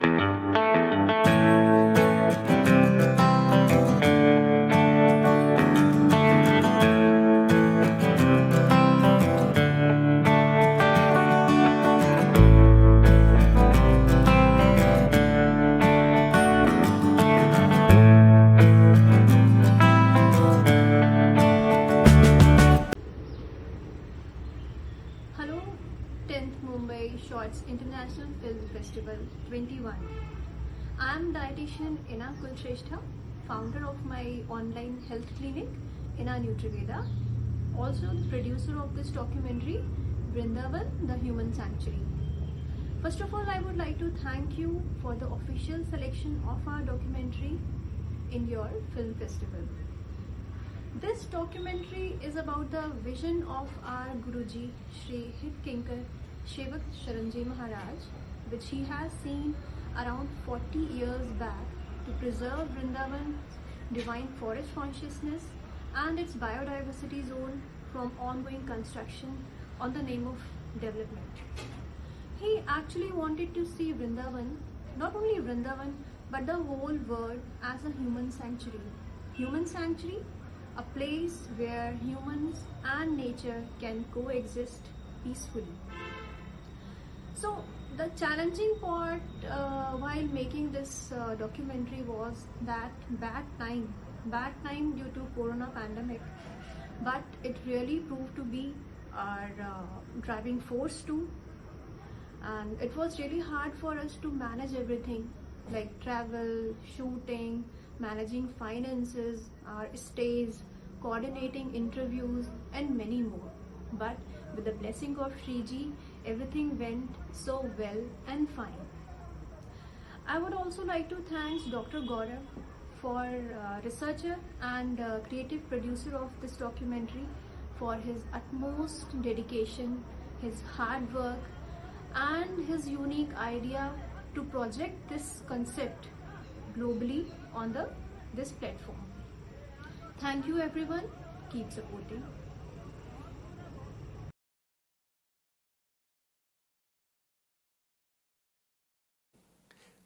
Hello, 10th Mumbai Shorts International Film Festival 21. I am dietitian Ina Kulshrestha, founder of my online health clinic, Ina Nutriveda, also the producer of this documentary, Vrindavan, the Human Sanctuary. First of all, I would like to thank you for the official selection of our documentary in your film festival. This documentary is about the vision of our Guruji, Shri Hitkinkar Shevak Sharanji Maharaj, which he has seen around 40 years back to preserve Vrindavan's divine forest consciousness and its biodiversity zone from ongoing construction on the name of development. He actually wanted to see Vrindavan, not only Vrindavan, but the whole world as a human sanctuary. Human sanctuary, a place where humans and nature can coexist peacefully. So the challenging part while making this documentary was that bad time due to corona pandemic, but it really proved to be our driving force too. And it was really hard for us to manage everything like travel, shooting, managing finances, our stays, coordinating interviews, and many more. But with the blessing of Shriji, everything went so well and fine. I would also like to thank Dr. Gaurav for researcher and creative producer of this documentary for his utmost dedication, his hard work, and his unique idea to project this concept globally on this platform. Thank you everyone. Keep supporting.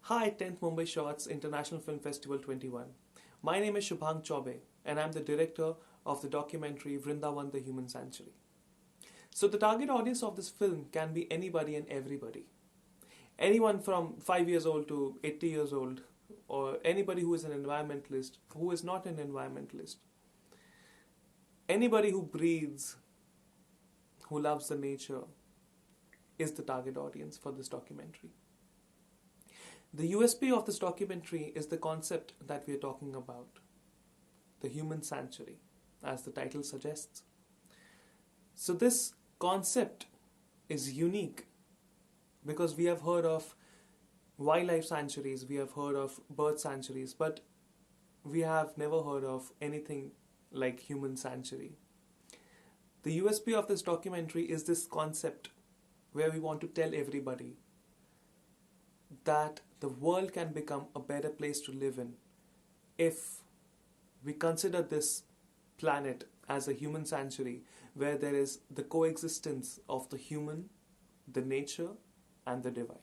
Hi, 10th Mumbai Shorts International Film Festival 21. My name is Shubhang Chaube and I'm the director of the documentary Vrindavan, the Human Sanctuary. So the target audience of this film can be anybody and everybody. Anyone from 5 years old to 80 years old, or anybody who is an environmentalist, who is not an environmentalist. Anybody who breathes, who loves the nature, is the target audience for this documentary. The USP of this documentary is the concept that we are talking about, the human sanctuary, as the title suggests. So this concept is unique because we have heard of wildlife sanctuaries, we have heard of bird sanctuaries, but we have never heard of anything like human sanctuary. The USP of this documentary is this concept where we want to tell everybody that the world can become a better place to live in if we consider this planet as a human sanctuary where there is the coexistence of the human, the nature, and the divine.